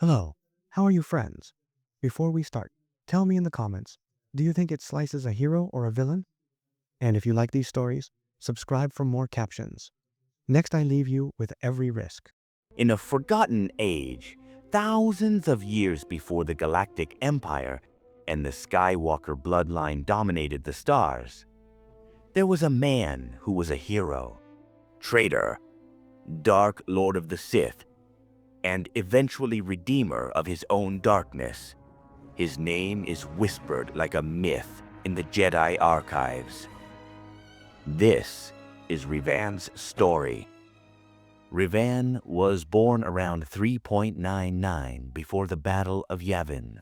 Hello, how are you friends? Before we start, tell me in the comments, do you think it slices a hero or a villain? And if you like these stories, subscribe for more captions. Next I leave you with every risk. In a forgotten age, thousands of years before the Galactic Empire and the Skywalker bloodline dominated the stars, there was a man who was a hero, traitor, Dark Lord of the Sith, and eventually redeemer of his own darkness. His name is whispered like a myth in the Jedi archives. This is Revan's story. Revan was born around 3.99 before the Battle of Yavin.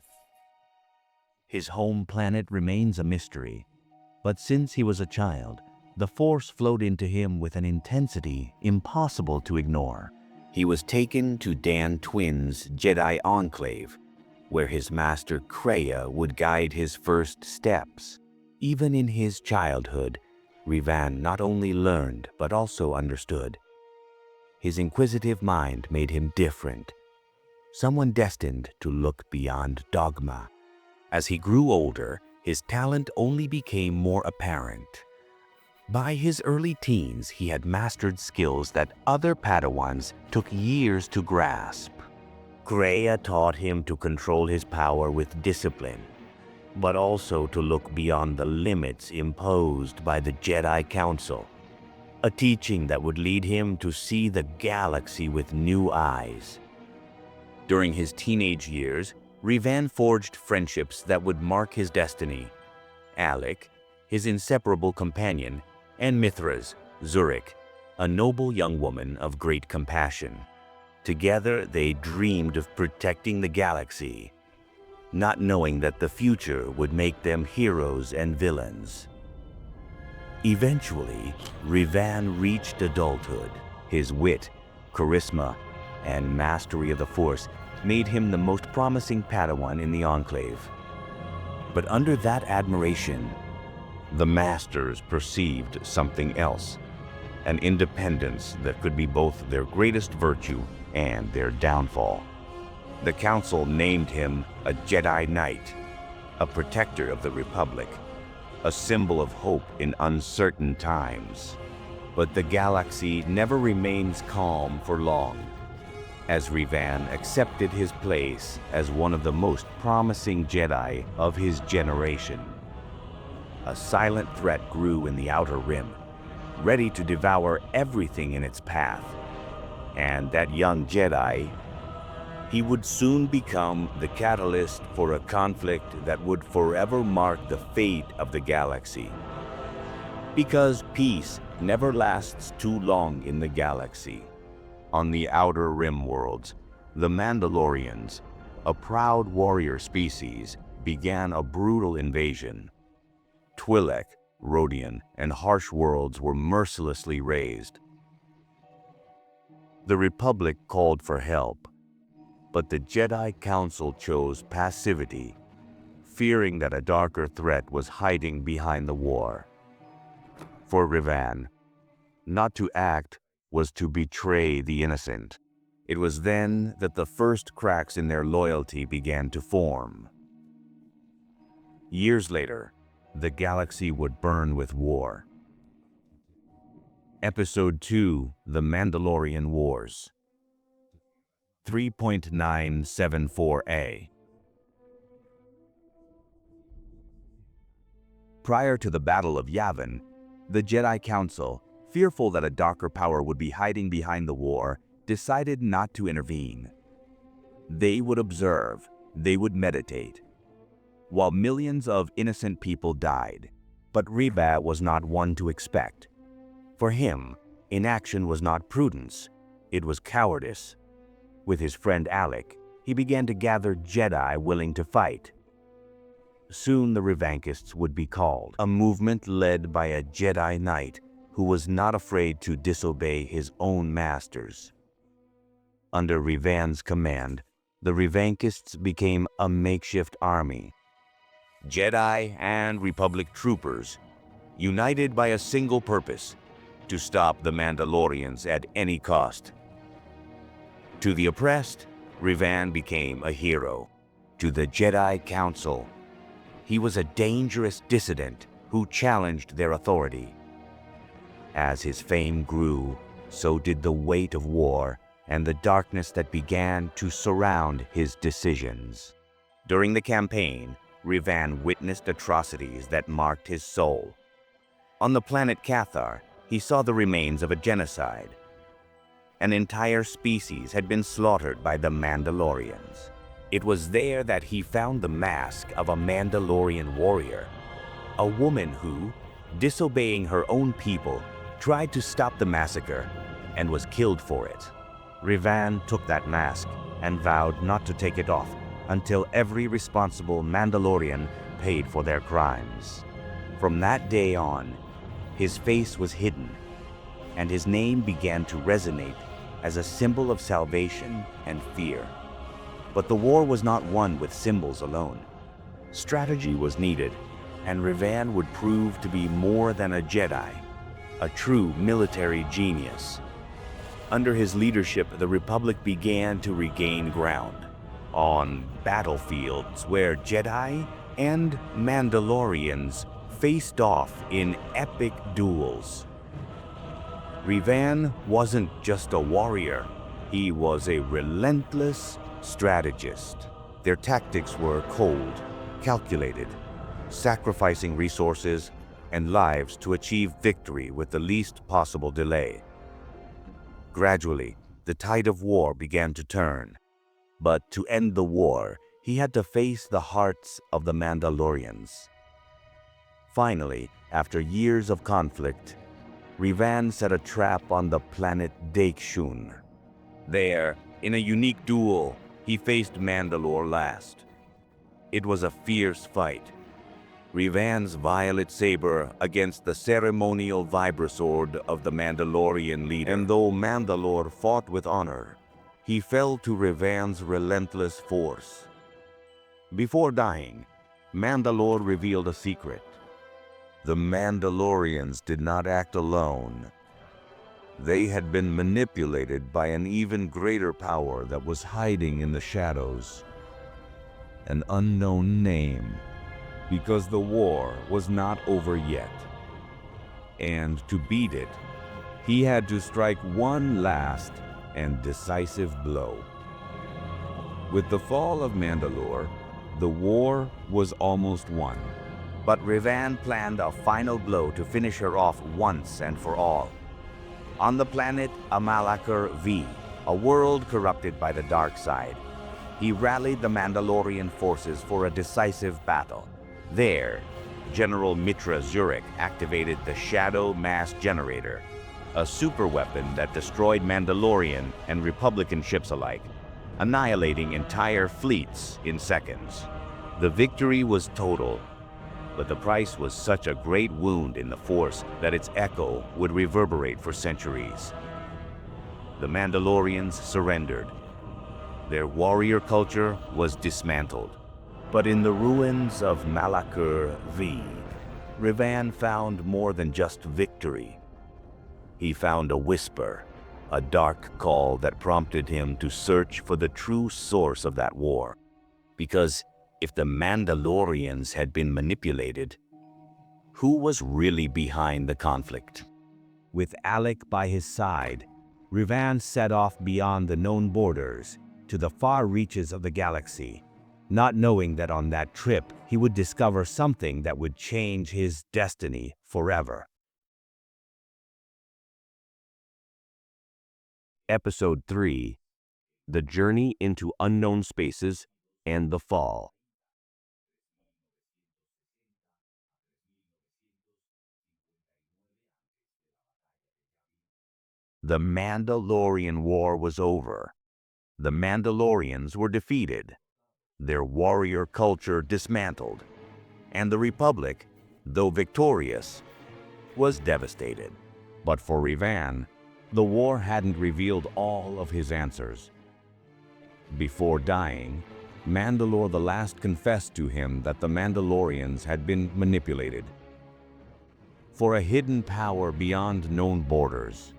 His home planet remains a mystery, but since he was a child, the Force flowed into him with an intensity impossible to ignore. He was taken to Dan Twin's Jedi Enclave, where his master Kreia would guide his first steps. Even in his childhood, Revan not only learned but also understood. His inquisitive mind made him different, someone destined to look beyond dogma. As he grew older, his talent only became more apparent. By his early teens, he had mastered skills that other Padawans took years to grasp. Kreia taught him to control his power with discipline, but also to look beyond the limits imposed by the Jedi Council, a teaching that would lead him to see the galaxy with new eyes. During his teenage years, Revan forged friendships that would mark his destiny. Alec, his inseparable companion, and Mithras, Zurich, a noble young woman of great compassion. Together, they dreamed of protecting the galaxy, not knowing that the future would make them heroes and villains. Eventually, Revan reached adulthood. His wit, charisma, and mastery of the Force made him the most promising Padawan in the Enclave. But under that admiration, the Masters perceived something else, an independence that could be both their greatest virtue and their downfall. The Council named him a Jedi Knight, a protector of the Republic, a symbol of hope in uncertain times. But the galaxy never remains calm for long, as Revan accepted his place as one of the most promising Jedi of his generation. A silent threat grew in the Outer Rim, ready to devour everything in its path. And that young Jedi, he would soon become the catalyst for a conflict that would forever mark the fate of the galaxy. Because peace never lasts too long in the galaxy. On the Outer Rim worlds, the Mandalorians, a proud warrior species, began a brutal invasion. Twi'lek, Rodian, and Harsh worlds were mercilessly razed. The Republic called for help, but the Jedi Council chose passivity, fearing that a darker threat was hiding behind the war. For Revan, not to act was to betray the innocent. It was then that the first cracks in their loyalty began to form. Years later, the galaxy would burn with war. Episode 2, The Mandalorian Wars. 3.974A. Prior to the Battle of Yavin, the Jedi Council, fearful that a darker power would be hiding behind the war, decided not to intervene. They would observe, they would meditate, while millions of innocent people died. But Revan was not one to expect. For him, inaction was not prudence, it was cowardice. With his friend Alec, he began to gather Jedi willing to fight. Soon the Revankists would be called, a movement led by a Jedi Knight who was not afraid to disobey his own masters. Under Revan's command, the Revankists became a makeshift army. Jedi and Republic troopers, united by a single purpose, to stop the Mandalorians at any cost. To the oppressed, Revan became a hero. To the Jedi Council, he was a dangerous dissident who challenged their authority. As his fame grew, so did the weight of war and the darkness that began to surround his decisions. During the campaign, Revan witnessed atrocities that marked his soul. On the planet KOTOR, he saw the remains of a genocide. An entire species had been slaughtered by the Mandalorians. It was there that he found the mask of a Mandalorian warrior, a woman who, disobeying her own people, tried to stop the massacre and was killed for it. Revan took that mask and vowed not to take it off until every responsible Mandalorian paid for their crimes. From that day on, his face was hidden, and his name began to resonate as a symbol of salvation and fear. But the war was not won with symbols alone. Strategy was needed, and Revan would prove to be more than a Jedi, a true military genius. Under his leadership, the Republic began to regain ground on battlefields where Jedi and Mandalorians faced off in epic duels. Revan wasn't just a warrior, he was a relentless strategist. Their tactics were cold, calculated, sacrificing resources and lives to achieve victory with the least possible delay. Gradually, the tide of war began to turn. But to end the war, he had to face the hearts of the Mandalorians. Finally, after years of conflict, Revan set a trap on the planet Dakeshun. There, in a unique duel, he faced Mandalore last. It was a fierce fight. Revan's violet saber against the ceremonial vibrasword of the Mandalorian leader. And though Mandalore fought with honor, he fell to Revan's relentless force. Before dying, Mandalore revealed a secret. The Mandalorians did not act alone. They had been manipulated by an even greater power that was hiding in the shadows. An unknown name, because the war was not over yet. And to beat it, he had to strike one last and decisive blow. With the fall of Mandalore, the war was almost won. But Revan planned a final blow to finish her off once and for all. On the planet Amalakar V, a world corrupted by the dark side, he rallied the Mandalorian forces for a decisive battle. There, General Mitra Zurek activated the Shadow Mass Generator, a superweapon that destroyed Mandalorian and Republican ships alike, annihilating entire fleets in seconds. The victory was total, but the price was such a great wound in the Force that its echo would reverberate for centuries. The Mandalorians surrendered. Their warrior culture was dismantled. But in the ruins of Malakar V, Revan found more than just victory. He found a whisper, a dark call that prompted him to search for the true source of that war. Because if the Mandalorians had been manipulated, who was really behind the conflict? With Alec by his side, Revan set off beyond the known borders to the far reaches of the galaxy, not knowing that on that trip he would discover something that would change his destiny forever. Episode 3: The Journey into Unknown Spaces and the Fall. The Mandalorian War was over. The Mandalorians were defeated, their warrior culture dismantled, and the Republic, though victorious, was devastated. But for Revan, the war hadn't revealed all of his answers. Before dying, Mandalore the Last confessed to him that the Mandalorians had been manipulated for a hidden power beyond known borders.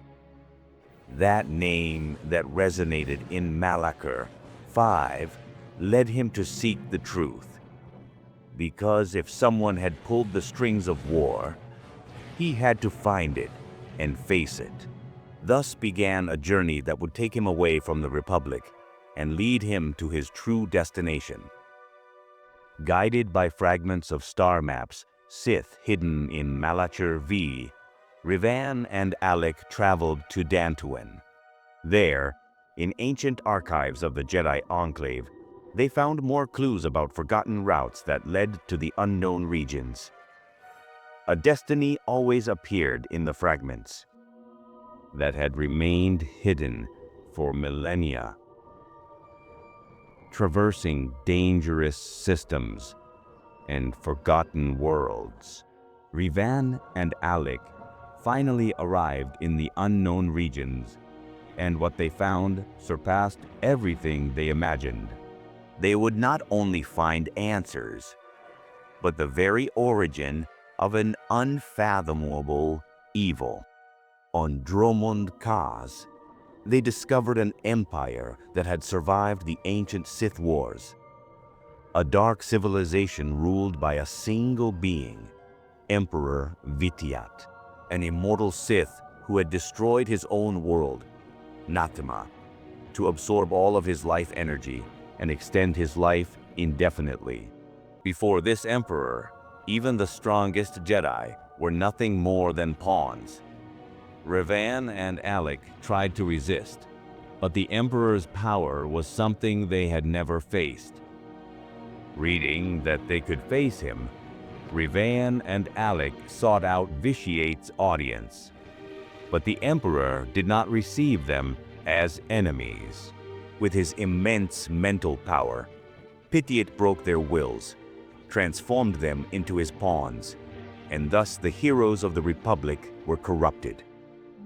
That name that resonated in Malakar 5 led him to seek the truth. Because if someone had pulled the strings of war, he had to find it and face it. Thus began a journey that would take him away from the Republic and lead him to his true destination. Guided by fragments of star maps, Sith hidden in Malachor V, Revan and Alec traveled to Dantooine. There, in ancient archives of the Jedi Enclave, they found more clues about forgotten routes that led to the unknown regions. A destiny always appeared in the fragments that had remained hidden for millennia. Traversing dangerous systems and forgotten worlds, Revan and Alec finally arrived in the unknown regions, and what they found surpassed everything they imagined. They would not only find answers, but the very origin of an unfathomable evil. On Dromund Kaas, they discovered an empire that had survived the ancient Sith Wars. A dark civilization ruled by a single being, Emperor Vitiat, an immortal Sith who had destroyed his own world, Natima, to absorb all of his life energy and extend his life indefinitely. Before this emperor, even the strongest Jedi were nothing more than pawns. Revan and Alec tried to resist, but the Emperor's power was something they had never faced. Reading that they could face him, Revan and Alec sought out Vitiate's audience, but the Emperor did not receive them as enemies. With his immense mental power, Vitiate broke their wills, transformed them into his pawns, and thus the heroes of the Republic were corrupted.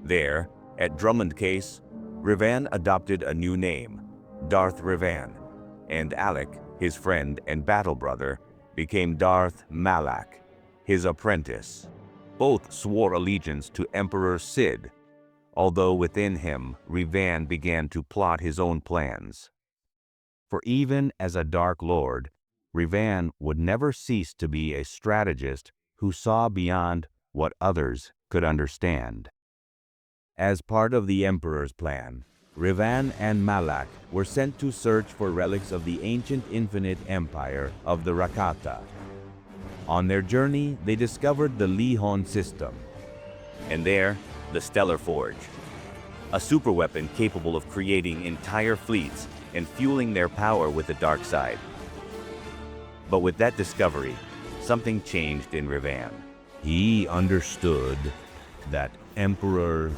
There, at Dromund Kaas, Revan adopted a new name, Darth Revan, and Alec, his friend and battle brother, became Darth Malak, his apprentice. Both swore allegiance to Emperor Sid, although within him, Revan began to plot his own plans. For even as a Dark Lord, Revan would never cease to be a strategist who saw beyond what others could understand. As part of the Emperor's plan, Revan and Malak were sent to search for relics of the ancient infinite empire of the Rakata. On their journey, they discovered the Lihon system, and there, the Stellar Forge, a superweapon capable of creating entire fleets and fueling their power with the dark side. But with that discovery, something changed in Revan. He understood that Emperor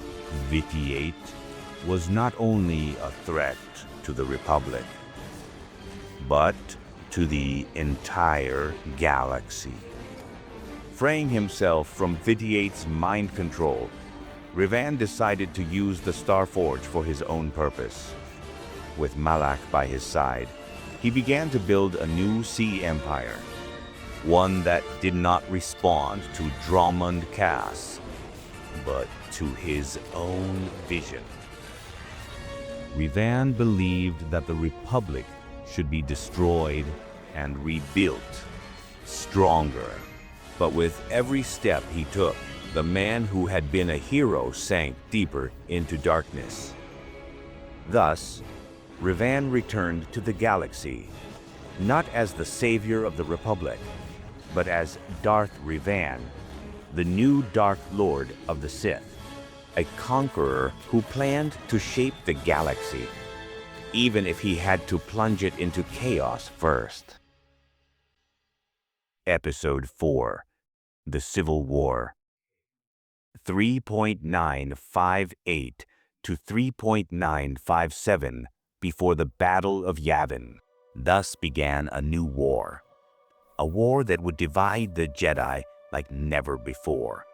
Vitiate was not only a threat to the Republic, but to the entire galaxy. Freeing himself from Vitiate's mind control, Revan decided to use the Star Forge for his own purpose. With Malak by his side, he began to build a new sea empire, one that did not respond to Dromund Kaas, but to his own vision. Revan believed that the Republic should be destroyed and rebuilt, stronger. But with every step he took, the man who had been a hero sank deeper into darkness. Thus, Revan returned to the galaxy, not as the savior of the Republic, but as Darth Revan, the new Dark Lord of the Sith, a conqueror who planned to shape the galaxy, even if he had to plunge it into chaos first. Episode 4: The Civil War. 3.958 to 3.957 before the Battle of Yavin. Thus began a new war. A war that would divide the Jedi like never before.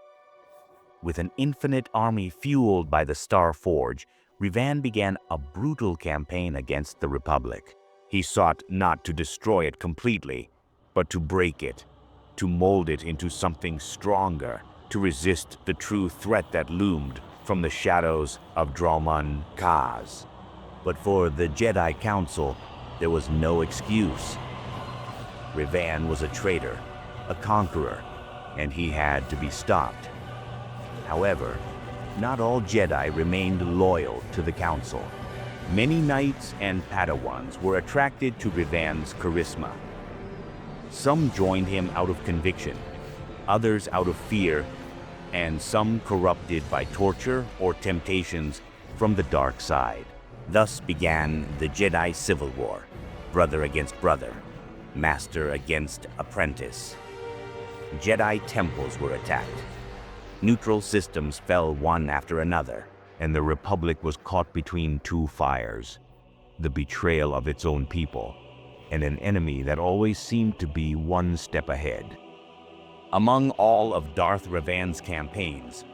With an infinite army fueled by the Star Forge, Revan began a brutal campaign against the Republic. He sought not to destroy it completely, but to break it, to mold it into something stronger, to resist the true threat that loomed from the shadows of Dromund Kaas. But for the Jedi Council, there was no excuse. Revan was a traitor, a conqueror, and he had to be stopped. However, not all Jedi remained loyal to the Council. Many knights and Padawans were attracted to Revan's charisma. Some joined him out of conviction, others out of fear, and some corrupted by torture or temptations from the dark side. Thus began the Jedi Civil War, brother against brother, master against apprentice. Jedi temples were attacked. Neutral systems fell one after another, and the Republic was caught between two fires: the betrayal of its own people and an enemy that always seemed to be one step ahead. Among all of Darth Revan's campaigns,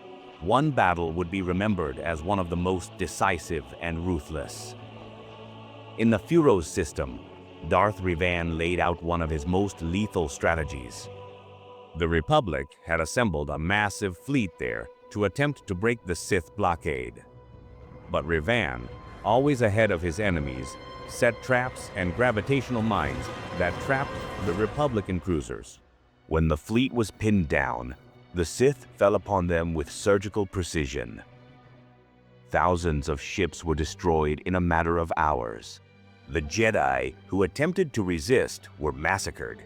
one battle would be remembered as one of the most decisive and ruthless. In the Furos system, Darth Revan laid out one of his most lethal strategies. The Republic had assembled a massive fleet there to attempt to break the Sith blockade. But Revan, always ahead of his enemies, set traps and gravitational mines that trapped the Republican cruisers. When the fleet was pinned down, the Sith fell upon them with surgical precision. Thousands of ships were destroyed in a matter of hours. The Jedi who attempted to resist were massacred,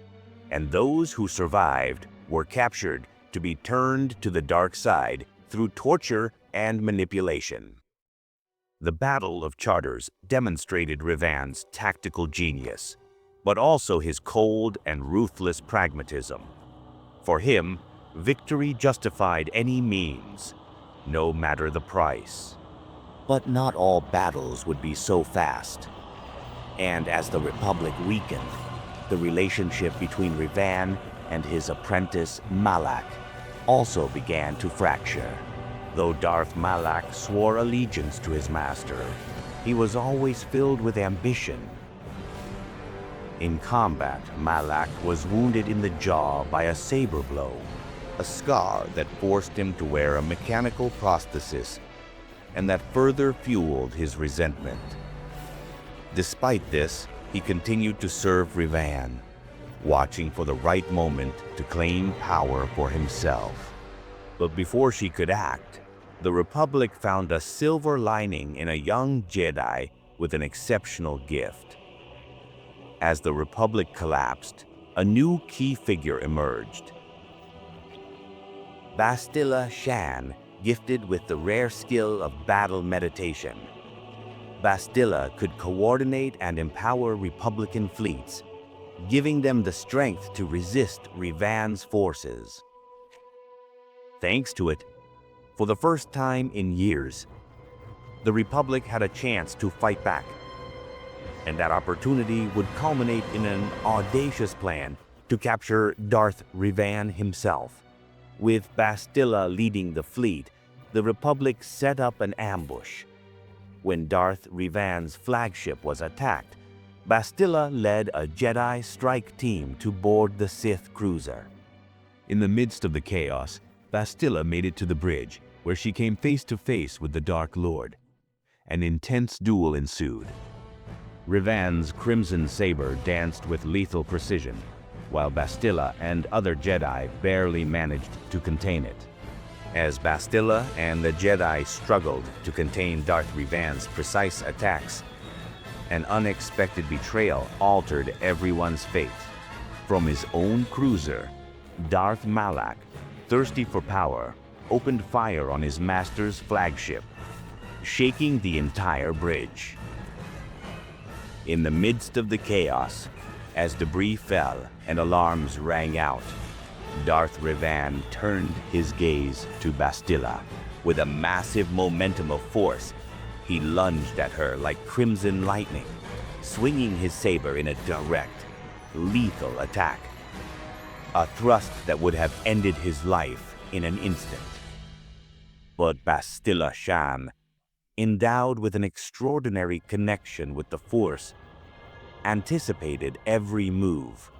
and those who survived were captured to be turned to the dark side through torture and manipulation. The Battle of Charters demonstrated Revan's tactical genius, but also his cold and ruthless pragmatism. For him, victory justified any means, no matter the price. But not all battles would be so fast. And as the Republic weakened, the relationship between Revan and his apprentice Malak also began to fracture. Though Darth Malak swore allegiance to his master, he was always filled with ambition. In combat, Malak was wounded in the jaw by a saber blow, a scar that forced him to wear a mechanical prosthesis and that further fueled his resentment. Despite this, he continued to serve Revan, watching for the right moment to claim power for himself. But before she could act, the Republic found a silver lining in a young Jedi with an exceptional gift. As the Republic collapsed, a new key figure emerged. Bastila Shan, gifted with the rare skill of battle meditation. Bastila could coordinate and empower Republican fleets, giving them the strength to resist Revan's forces. Thanks to it, for the first time in years, the Republic had a chance to fight back. And that opportunity would culminate in an audacious plan to capture Darth Revan himself. With Bastila leading the fleet, the Republic set up an ambush. When Darth Revan's flagship was attacked, Bastila led a Jedi strike team to board the Sith cruiser. In the midst of the chaos, Bastila made it to the bridge, where she came face to face with the Dark Lord. An intense duel ensued. Revan's crimson saber danced with lethal precision, while Bastila and other Jedi barely managed to contain it. As Bastila and the Jedi struggled to contain Darth Revan's precise attacks, an unexpected betrayal altered everyone's fate. From his own cruiser, Darth Malak, thirsty for power, opened fire on his master's flagship, shaking the entire bridge. In the midst of the chaos, as debris fell and alarms rang out, Darth Revan turned his gaze to Bastila. With a massive momentum of force, he lunged at her like crimson lightning, swinging his saber in a direct, lethal attack. A thrust that would have ended his life in an instant. But Bastila Shan, endowed with an extraordinary connection with the Force, anticipated every move.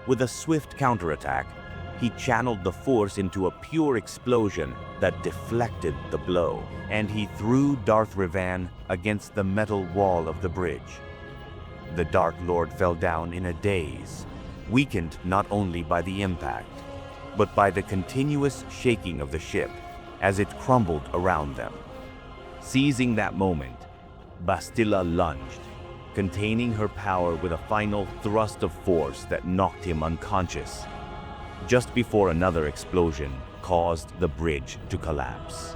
With a swift counterattack, he channeled the Force into a pure explosion that deflected the blow, and he threw Darth Revan against the metal wall of the bridge. The Dark Lord fell down in a daze, weakened not only by the impact, but by the continuous shaking of the ship as it crumbled around them. Seizing that moment, Bastila lunged, containing her power with a final thrust of force that knocked him unconscious, just before another explosion caused the bridge to collapse.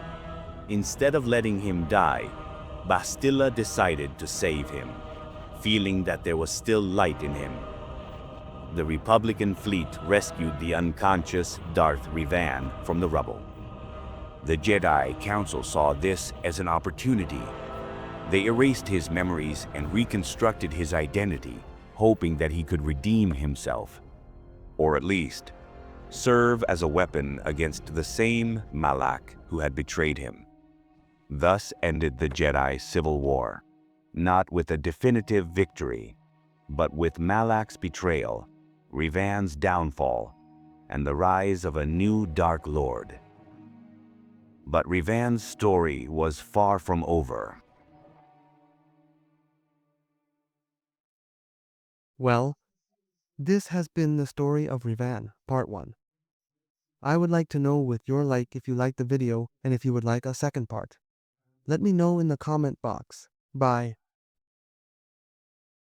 Instead of letting him die, Bastila decided to save him, feeling that there was still light in him. The Republican fleet rescued the unconscious Darth Revan from the rubble. The Jedi Council saw this as an opportunity. They erased his memories and reconstructed his identity, hoping that he could redeem himself, or at least serve as a weapon against the same Malak who had betrayed him. Thus ended the Jedi Civil War, not with a definitive victory, but with Malak's betrayal, Revan's downfall, and the rise of a new Dark Lord. But Revan's story was far from over. Well, this has been the story of Revan, part 1. I would like to know with your like if you liked the video and if you would like a second part. Let me know in the comment box. Bye.